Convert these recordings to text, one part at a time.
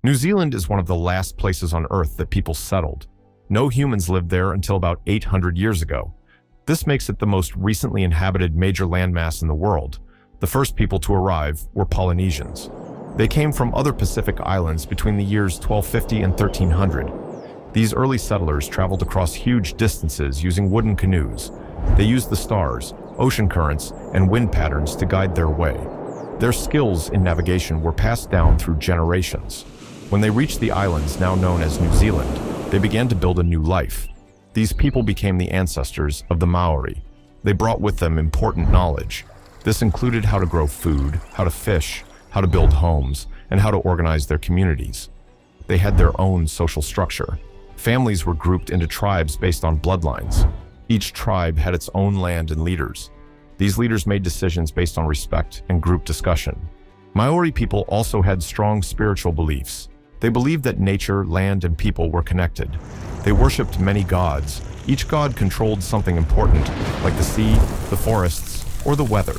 New Zealand is one of the last places on Earth that people settled. No humans lived there until about 800 years ago. This makes it the most recently inhabited major landmass in the world. The first people to arrive were Polynesians. They came from other Pacific islands between the years 1250 and 1300. These early settlers traveled across huge distances using wooden canoes. They used the stars, ocean currents, and wind patterns to guide their way. Their skills in navigation were passed down through generations. When they reached the islands now known as New Zealand, they began to build a new life. These people became the ancestors of the Maori. They brought with them important knowledge. This included how to grow food, how to fish, how to build homes, and how to organize their communities. They had their own social structure. Families were grouped into tribes based on bloodlines. Each tribe had its own land and leaders. These leaders made decisions based on respect and group discussion. Maori people also had strong spiritual beliefs. They believed that nature, land, and people were connected. They worshipped many gods. Each god controlled something important, like the sea, the forests, or the weather.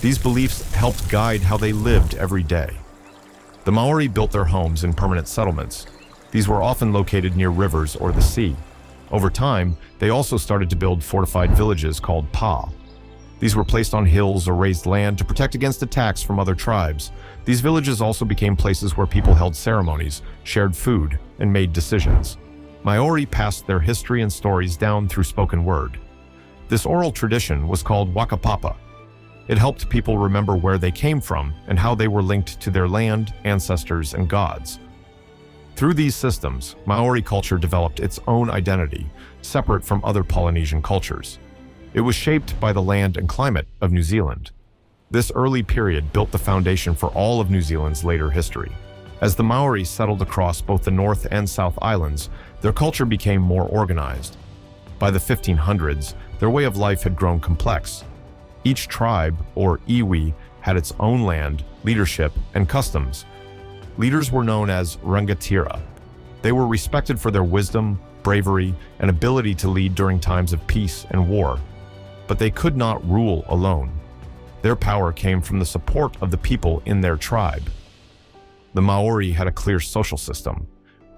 These beliefs helped guide how they lived every day. The Maori built their homes in permanent settlements. These were often located near rivers or the sea. Over time, they also started to build fortified villages called pa. These were placed on hills or raised land to protect against attacks from other tribes. These villages also became places where people held ceremonies, shared food, and made decisions. Maori passed their history and stories down through spoken word. This oral tradition was called whakapapa. It helped people remember where they came from and how they were linked to their land, ancestors, and gods. Through these systems, Maori culture developed its own identity, separate from other Polynesian cultures. It was shaped by the land and climate of New Zealand. This early period built the foundation for all of New Zealand's later history. As the Maori settled across both the North and South Islands, their culture became more organized. By the 1500s, their way of life had grown complex. Each tribe, or iwi, had its own land, leadership, and customs. Leaders were known as rangatira. They were respected for their wisdom, bravery, and ability to lead during times of peace and war. But they could not rule alone. Their power came from the support of the people in their tribe. The Maori had a clear social system.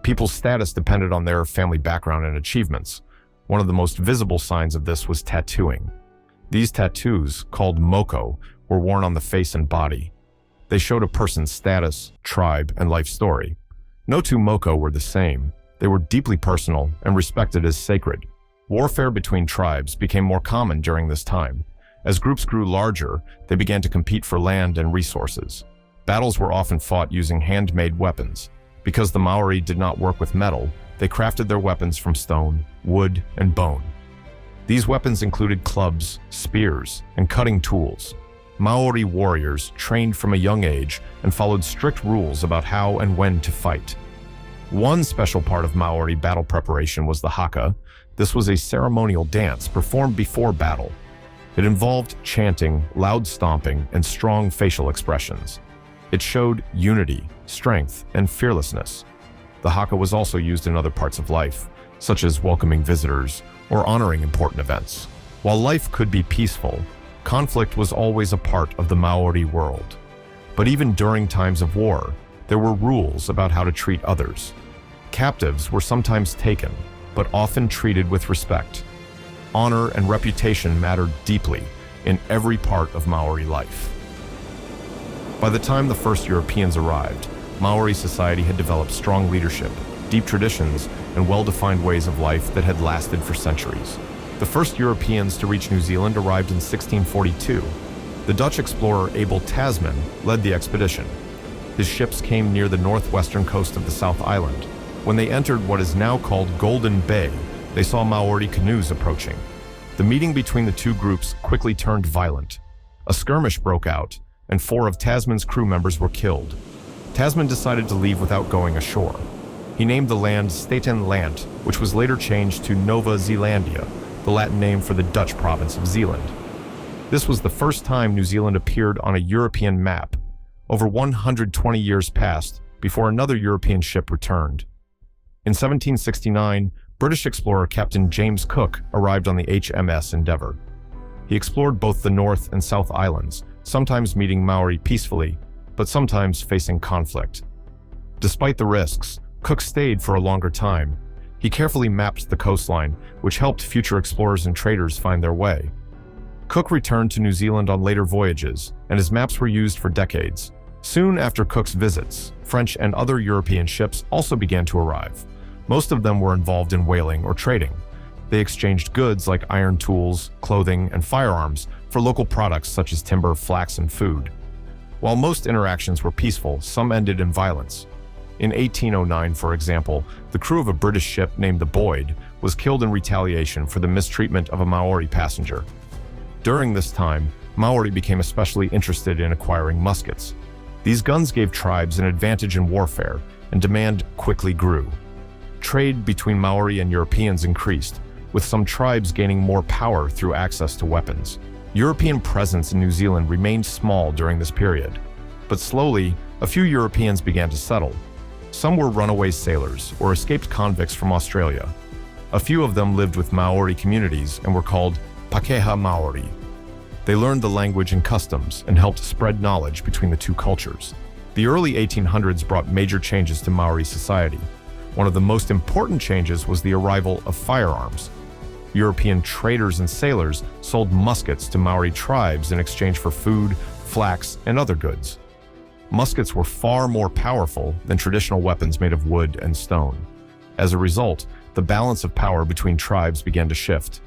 People's status depended on their family background and achievements. One of the most visible signs of this was tattooing. These tattoos, called moko, were worn on the face and body. They showed a person's status, tribe, and life story. No two moko were the same. They were deeply personal and respected as sacred. Warfare between tribes became more common during this time. As groups grew larger, they began to compete for land and resources. Battles were often fought using handmade weapons. Because the Maori did not work with metal, they crafted their weapons from stone, wood, and bone. These weapons included clubs, spears, and cutting tools. Maori warriors trained from a young age and followed strict rules about how and when to fight. One special part of Maori battle preparation was the haka. This was a ceremonial dance performed before battle. It involved chanting, loud stomping, and strong facial expressions. It showed unity, strength, and fearlessness. The haka was also used in other parts of life, such as welcoming visitors or honoring important events. While life could be peaceful, conflict was always a part of the Maori world. But even during times of war, there were rules about how to treat others. Captives were sometimes taken, but often treated with respect. Honor and reputation mattered deeply in every part of Maori life. By the time the first Europeans arrived, Maori society had developed strong leadership, deep traditions, and well-defined ways of life that had lasted for centuries. The first Europeans to reach New Zealand arrived in 1642. The Dutch explorer Abel Tasman led the expedition. His ships came near the northwestern coast of the South Island. When they entered what is now called Golden Bay, they saw Maori canoes approaching. The meeting between the two groups quickly turned violent. A skirmish broke out, and 4 of Tasman's crew members were killed. Tasman decided to leave without going ashore. He named the land Staten Land, which was later changed to Nova Zealandia, the Latin name for the Dutch province of Zealand. This was the first time New Zealand appeared on a European map. Over 120 years passed before another European ship returned. In 1769, British explorer Captain James Cook arrived on the HMS Endeavour. He explored both the North and South Islands, sometimes meeting Maori peacefully, but sometimes facing conflict. Despite the risks, Cook stayed for a longer time. He carefully mapped the coastline, which helped future explorers and traders find their way. Cook returned to New Zealand on later voyages, and his maps were used for decades. Soon after Cook's visits, French and other European ships also began to arrive. Most of them were involved in whaling or trading. They exchanged goods like iron tools, clothing, and firearms for local products such as timber, flax, and food. While most interactions were peaceful, some ended in violence. In 1809, for example, the crew of a British ship named the Boyd was killed in retaliation for the mistreatment of a Maori passenger. During this time, Maori became especially interested in acquiring muskets. These guns gave tribes an advantage in warfare, and demand quickly grew. Trade between Maori and Europeans increased, with some tribes gaining more power through access to weapons. European presence in New Zealand remained small during this period, but slowly, a few Europeans began to settle. Some were runaway sailors or escaped convicts from Australia. A few of them lived with Maori communities and were called Pakeha Maori. They learned the language and customs and helped spread knowledge between the two cultures. The early 1800s brought major changes to Maori society. One of the most important changes was the arrival of firearms. European traders and sailors sold muskets to Maori tribes in exchange for food, flax, and other goods. Muskets were far more powerful than traditional weapons made of wood and stone. As a result, the balance of power between tribes began to shift.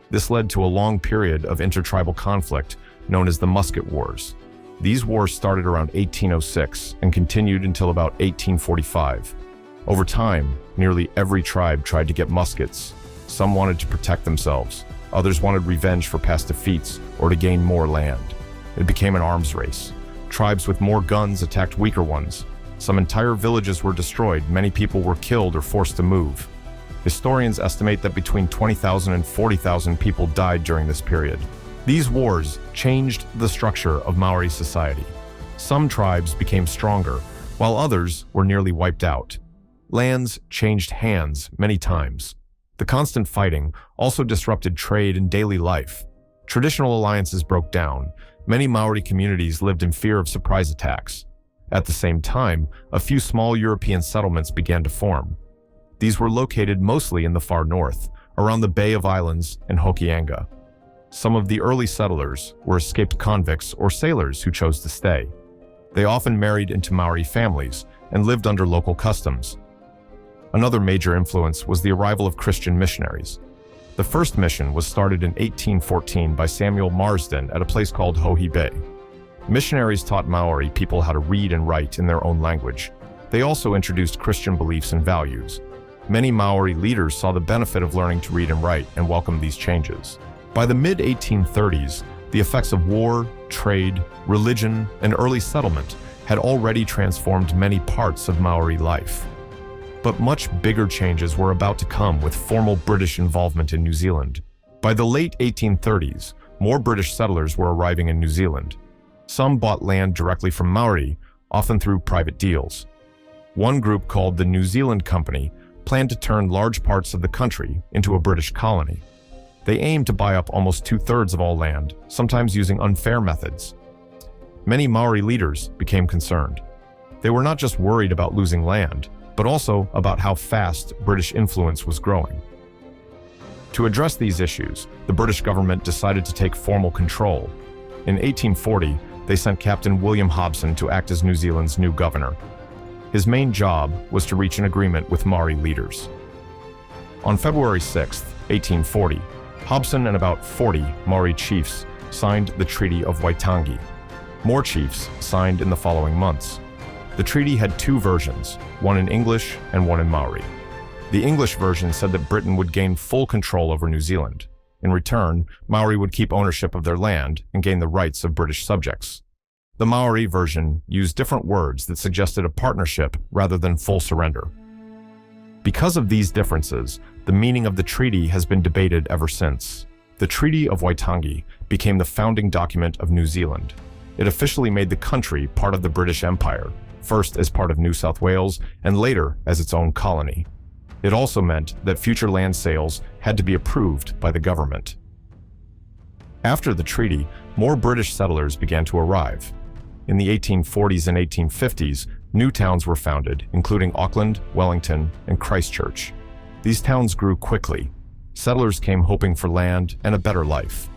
This led to a long period of intertribal conflict known as the Musket Wars. These wars started around 1806 and continued until about 1845. Over time, nearly every tribe tried to get muskets. Some wanted to protect themselves, others wanted revenge for past defeats or to gain more land. It became an arms race. Tribes with more guns attacked weaker ones. Some entire villages were destroyed, many people were killed or forced to move. Historians estimate that between 20,000 and 40,000 people died during this period. These wars changed the structure of Maori society. Some tribes became stronger, while others were nearly wiped out. Lands changed hands many times. The constant fighting also disrupted trade and daily life. Traditional alliances broke down. Many Maori communities lived in fear of surprise attacks. At the same time, a few small European settlements began to form. These were located mostly in the far north, around the Bay of Islands and Hokianga. Some of the early settlers were escaped convicts or sailors who chose to stay. They often married into Maori families and lived under local customs. Another major influence was the arrival of Christian missionaries. The first mission was started in 1814 by Samuel Marsden at a place called Hohi Bay. Missionaries taught Maori people how to read and write in their own language. They also introduced Christian beliefs and values. Many Maori leaders saw the benefit of learning to read and write and welcomed these changes. By the mid-1830s, the effects of war, trade, religion, and early settlement had already transformed many parts of Maori life. But much bigger changes were about to come with formal British involvement in New Zealand. By the late 1830s, more British settlers were arriving in New Zealand. Some bought land directly from Maori, often through private deals. One group, called the New Zealand Company, planned to turn large parts of the country into a British colony. They aimed to buy up almost 2/3 of all land, sometimes using unfair methods. Many Maori leaders became concerned. They were not just worried about losing land, but also about how fast British influence was growing. To address these issues, the British government decided to take formal control. In 1840, they sent Captain William Hobson to act as New Zealand's new governor. His main job was to reach an agreement with Maori leaders. On February 6, 1840, Hobson and about 40 Maori chiefs signed the Treaty of Waitangi. More chiefs signed in the following months. The treaty had two versions, one in English and one in Maori. The English version said that Britain would gain full control over New Zealand. In return, Maori would keep ownership of their land and gain the rights of British subjects. The Maori version used different words that suggested a partnership rather than full surrender. Because of these differences, the meaning of the treaty has been debated ever since. The Treaty of Waitangi became the founding document of New Zealand. It officially made the country part of the British Empire, first as part of New South Wales and later as its own colony. It also meant that future land sales had to be approved by the government. After the treaty, more British settlers began to arrive. In the 1840s and 1850s, New towns were founded, including Auckland, Wellington, and Christchurch. These towns grew quickly. Settlers came hoping for land and a better life.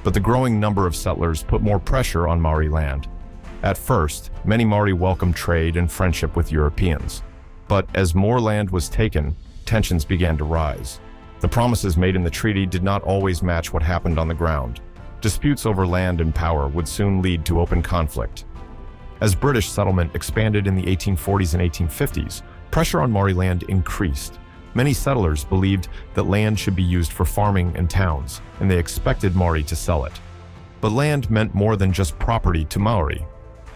But the growing number of settlers put more pressure on Maori land. At first, many Maori welcomed trade and friendship with Europeans. But as more land was taken, tensions began to rise. The promises made in the treaty did not always match what happened on the ground. Disputes over land and power would soon lead to open conflict. As British settlement expanded in the 1840s and 1850s, pressure on Maori land increased. Many settlers believed that land should be used for farming and towns, and they expected Maori to sell it. But land meant more than just property to Maori.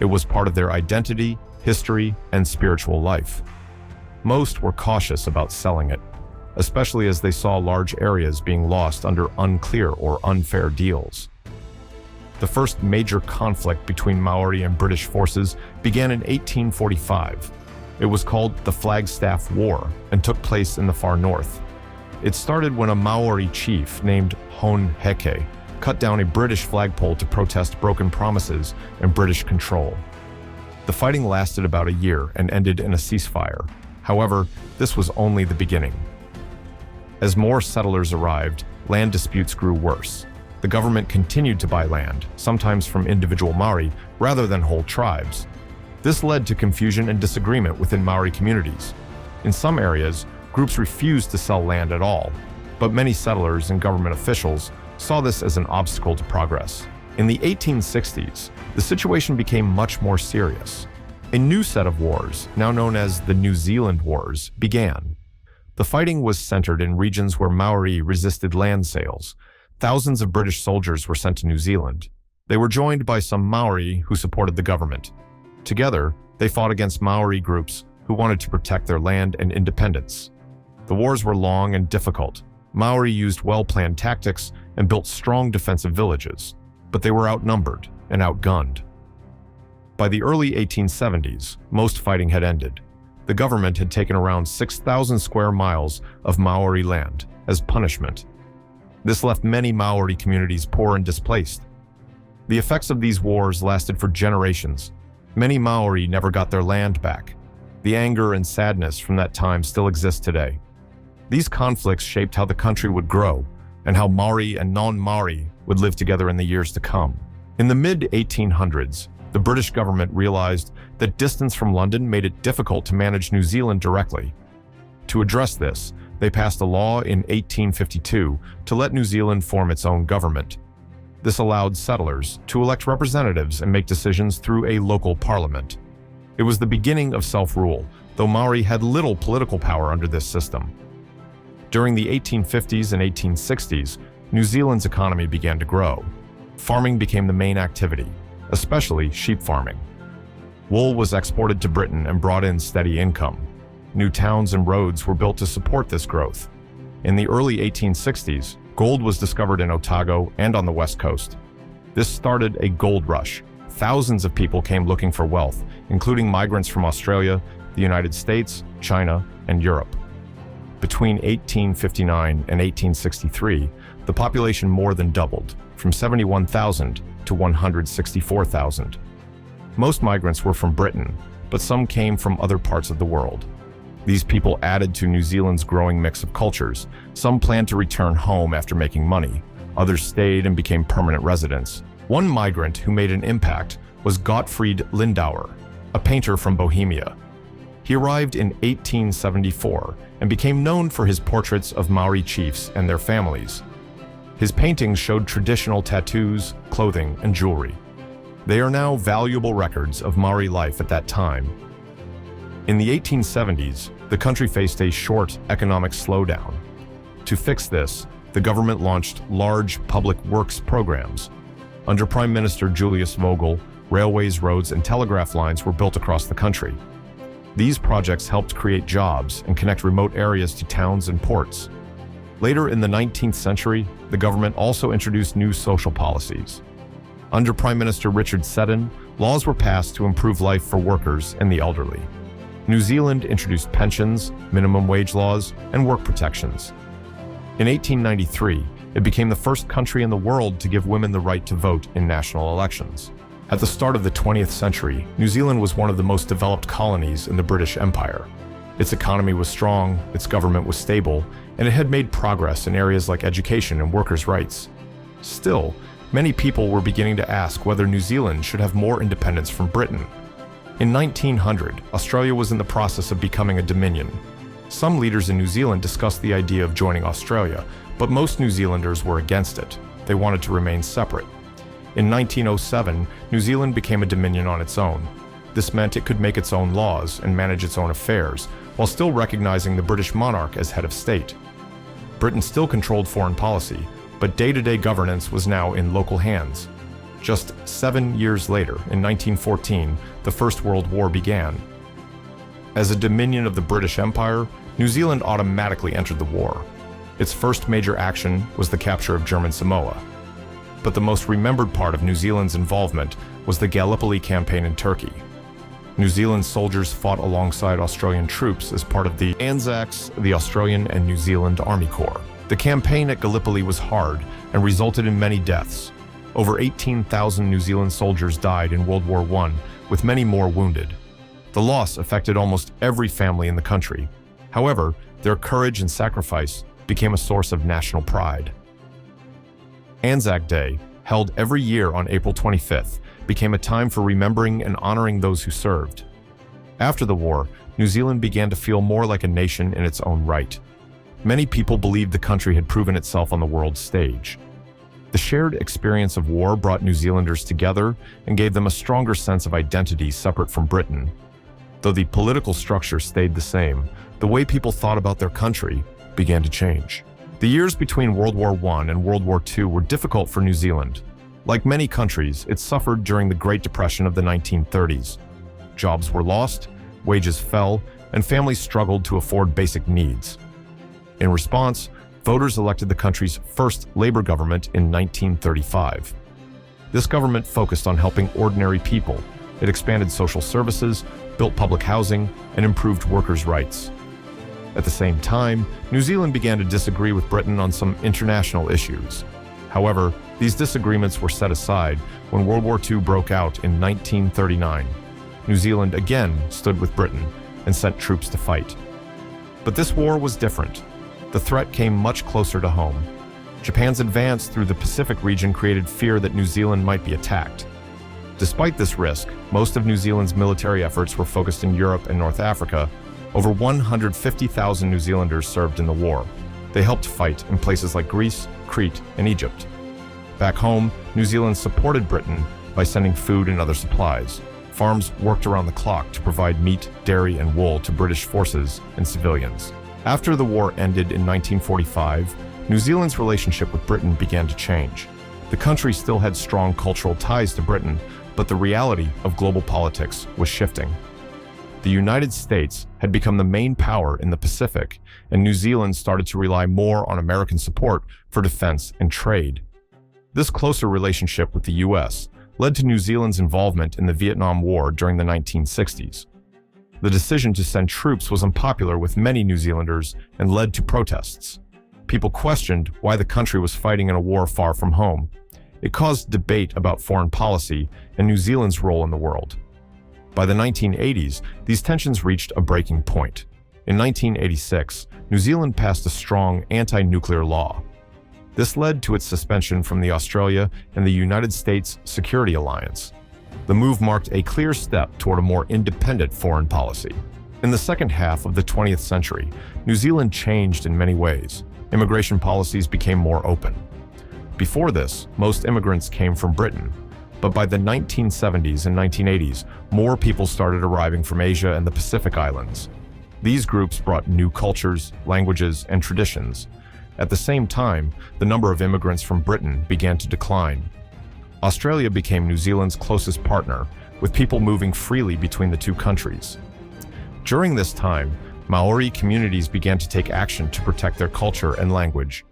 It was part of their identity, history, and spiritual life. Most were cautious about selling it, especially as they saw large areas being lost under unclear or unfair deals. The first major conflict between Maori and British forces began in 1845. It was called the Flagstaff War and took place in the far north. It started when a Maori chief named Hon Heke cut down a British flagpole to protest broken promises and British control. The fighting lasted about a year and ended in a ceasefire. However, this was only the beginning. As more settlers arrived, land disputes grew worse. The government continued to buy land, sometimes from individual Maori, rather than whole tribes. This led to confusion and disagreement within Maori communities. In some areas, groups refused to sell land at all, but many settlers and government officials saw this as an obstacle to progress. In the 1860s, the situation became much more serious. A new set of wars, now known as the New Zealand Wars, began. The fighting was centered in regions where Maori resisted land sales. Thousands of British soldiers were sent to New Zealand. They were joined by some Maori who supported the government. Together, they fought against Maori groups who wanted to protect their land and independence. The wars were long and difficult. Maori used well-planned tactics and built strong defensive villages, but they were outnumbered and outgunned. By the early 1870s, most fighting had ended. The government had taken around 6,000 square miles of Maori land as punishment. This left many Maori communities poor and displaced. The effects of these wars lasted for generations. Many Maori never got their land back. The anger and sadness from that time still exist today. These conflicts shaped how the country would grow and how Maori and non-Maori would live together in the years to come. In the mid-1800s, the British government realized that distance from London made it difficult to manage New Zealand directly. To address this, they passed a law in 1852 to let New Zealand form its own government. This allowed settlers to elect representatives and make decisions through a local parliament. It was the beginning of self-rule, though Maori had little political power under this system. During the 1850s and 1860s, New Zealand's economy began to grow. Farming became the main activity, especially sheep farming. Wool was exported to Britain and brought in steady income. New towns and roads were built to support this growth. In the early 1860s, gold was discovered in Otago and on the West Coast. This started a gold rush. Thousands of people came looking for wealth, including migrants from Australia, the United States, China, and Europe. Between 1859 and 1863, the population more than doubled, from 71,000 to 164,000. Most migrants were from Britain, but some came from other parts of the world. These people added to New Zealand's growing mix of cultures. Some planned to return home after making money. Others stayed and became permanent residents. One migrant who made an impact was Gottfried Lindauer, a painter from Bohemia. He arrived in 1874 and became known for his portraits of Maori chiefs and their families. His paintings showed traditional tattoos, clothing, and jewelry. They are now valuable records of Maori life at that time. In the 1870s, the country faced a short economic slowdown. To fix this, the government launched large public works programs. Under Prime Minister Julius Vogel, railways, roads, and telegraph lines were built across the country. These projects helped create jobs and connect remote areas to towns and ports. Later in the 19th century, the government also introduced new social policies. Under Prime Minister Richard Seddon, laws were passed to improve life for workers and the elderly. New Zealand introduced pensions, minimum wage laws, and work protections. In 1893, it became the first country in the world to give women the right to vote in national elections. At the start of the 20th century, New Zealand was one of the most developed colonies in the British Empire. Its economy was strong, its government was stable, and it had made progress in areas like education and workers' rights. Still, many people were beginning to ask whether New Zealand should have more independence from Britain. In 1900, Australia was in the process of becoming a dominion. Some leaders in New Zealand discussed the idea of joining Australia, but most New Zealanders were against it. They wanted to remain separate. In 1907, New Zealand became a dominion on its own. This meant it could make its own laws and manage its own affairs, while still recognizing the British monarch as head of state. Britain still controlled foreign policy, but day-to-day governance was now in local hands. Just 7 years later, in 1914, the First World War began. As a dominion of the British Empire, New Zealand automatically entered the war. Its first major action was the capture of German Samoa. But the most remembered part of New Zealand's involvement was the Gallipoli campaign in Turkey. New Zealand soldiers fought alongside Australian troops as part of the ANZACs, the Australian and New Zealand Army Corps. The campaign at Gallipoli was hard and resulted in many deaths. Over 18,000 New Zealand soldiers died in World War I, with many more wounded. The loss affected almost every family in the country. However, their courage and sacrifice became a source of national pride. Anzac Day, held every year on April 25th, became a time for remembering and honoring those who served. After the war, New Zealand began to feel more like a nation in its own right. Many people believed the country had proven itself on the world stage. The shared experience of war brought New Zealanders together and gave them a stronger sense of identity separate from Britain. Though the political structure stayed the same, the way people thought about their country began to change. The years between World War I and World War II were difficult for New Zealand. Like many countries, it suffered during the Great Depression of the 1930s. Jobs were lost, wages fell, and families struggled to afford basic needs. In response, voters elected the country's first Labour government in 1935. This government focused on helping ordinary people. It expanded social services, built public housing, and improved workers' rights. At the same time, New Zealand began to disagree with Britain on some international issues. However, these disagreements were set aside when World War II broke out in 1939. New Zealand again stood with Britain and sent troops to fight. But this war was different. The threat came much closer to home. Japan's advance through the Pacific region created fear that New Zealand might be attacked. Despite this risk, most of New Zealand's military efforts were focused in Europe and North Africa. Over 150,000 New Zealanders served in the war. They helped fight in places like Greece, Crete, and Egypt. Back home, New Zealand supported Britain by sending food and other supplies. Farms worked around the clock to provide meat, dairy, and wool to British forces and civilians. After the war ended in 1945, New Zealand's relationship with Britain began to change. The country still had strong cultural ties to Britain, but the reality of global politics was shifting. The United States had become the main power in the Pacific, and New Zealand started to rely more on American support for defense and trade. This closer relationship with the U.S. led to New Zealand's involvement in the Vietnam War during the 1960s. The decision to send troops was unpopular with many New Zealanders and led to protests. People questioned why the country was fighting in a war far from home. It caused debate about foreign policy and New Zealand's role in the world. By the 1980s, these tensions reached a breaking point. In 1986, New Zealand passed a strong anti-nuclear law. This led to its suspension from the Australia and the United States Security Alliance. The move marked a clear step toward a more independent foreign policy. In the second half of the 20th century, New Zealand changed in many ways. Immigration policies became more open. Before this, most immigrants came from Britain. But by the 1970s and 1980s, more people started arriving from Asia and the Pacific Islands. These groups brought new cultures, languages, and traditions. At the same time, the number of immigrants from Britain began to decline. Australia became New Zealand's closest partner, with people moving freely between the two countries. During this time, Māori communities began to take action to protect their culture and language.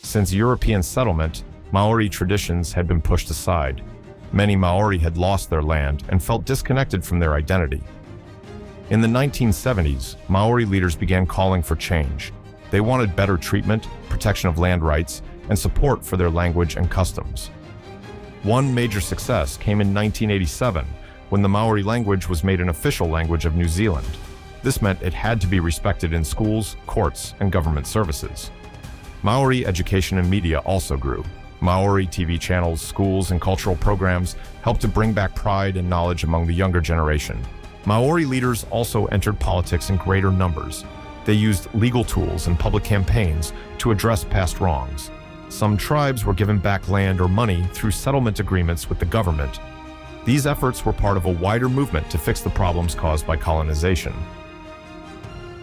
Since European settlement, Māori traditions had been pushed aside. Many Māori had lost their land and felt disconnected from their identity. In the 1970s, Māori leaders began calling for change. They wanted better treatment, protection of land rights, and support for their language and customs. One major success came in 1987, when the Māori language was made an official language of New Zealand. This meant it had to be respected in schools, courts, and government services. Māori education and media also grew. Māori TV channels, schools, and cultural programs helped to bring back pride and knowledge among the younger generation. Māori leaders also entered politics in greater numbers. They used legal tools and public campaigns to address past wrongs. Some tribes were given back land or money through settlement agreements with the government. These efforts were part of a wider movement to fix the problems caused by colonization.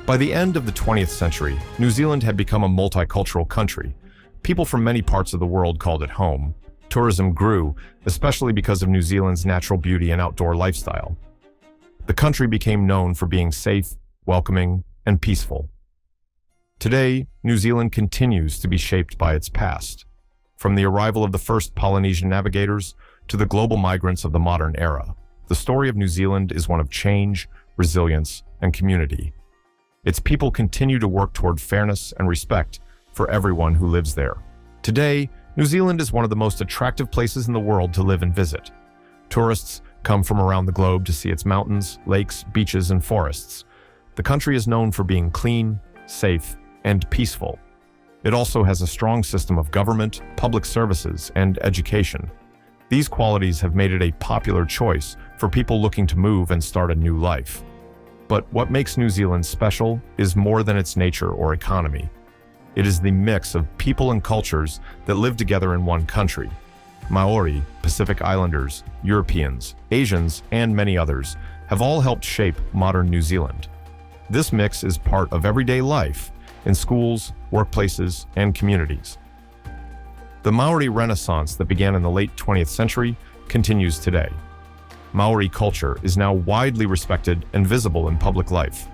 By the end of the 20th century, New Zealand had become a multicultural country. People from many parts of the world called it home. Tourism grew, especially because of New Zealand's natural beauty and outdoor lifestyle. The country became known for being safe, welcoming, and peaceful. Today, New Zealand continues to be shaped by its past. From the arrival of the first Polynesian navigators to the global migrants of the modern era, the story of New Zealand is one of change, resilience, and community. Its people continue to work toward fairness and respect for everyone who lives there. Today, New Zealand is one of the most attractive places in the world to live and visit. Tourists come from around the globe to see its mountains, lakes, beaches, and forests. The country is known for being clean, safe, and peaceful. It also has a strong system of government, public services, and education. These qualities have made it a popular choice for people looking to move and start a new life. But what makes New Zealand special is more than its nature or economy. It is the mix of people and cultures that live together in one country. Māori, Pacific Islanders, Europeans, Asians, and many others have all helped shape modern New Zealand. This mix is part of everyday life in schools, workplaces, and communities. The Māori Renaissance that began in the late 20th century continues today. Māori culture is now widely respected and visible in public life.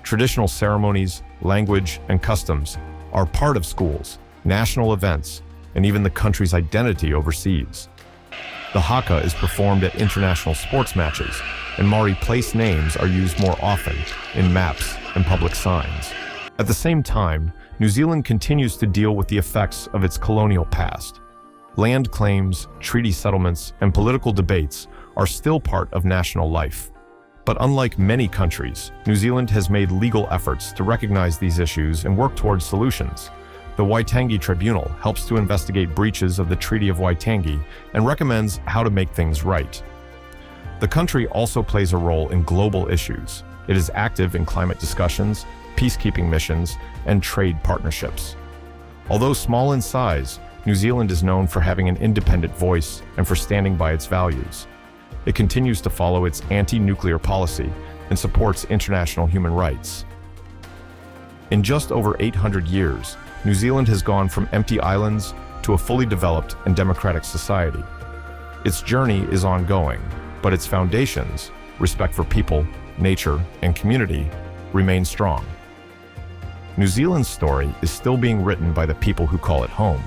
Traditional ceremonies, language, and customs are part of schools, national events, and even the country's identity overseas. The haka is performed at international sports matches, and Māori place names are used more often in maps and public signs. At the same time, New Zealand continues to deal with the effects of its colonial past. Land claims, treaty settlements, and political debates are still part of national life. But unlike many countries, New Zealand has made legal efforts to recognize these issues and work towards solutions. The Waitangi Tribunal helps to investigate breaches of the Treaty of Waitangi and recommends how to make things right. The country also plays a role in global issues. It is active in climate discussions, peacekeeping missions, and trade partnerships. Although small in size, New Zealand is known for having an independent voice and for standing by its values. It continues to follow its anti-nuclear policy and supports international human rights. In just over 800 years, New Zealand has gone from empty islands to a fully developed and democratic society. Its journey is ongoing, but its foundations, respect for people, nature, and community, remain strong. New Zealand's story is still being written by the people who call it home.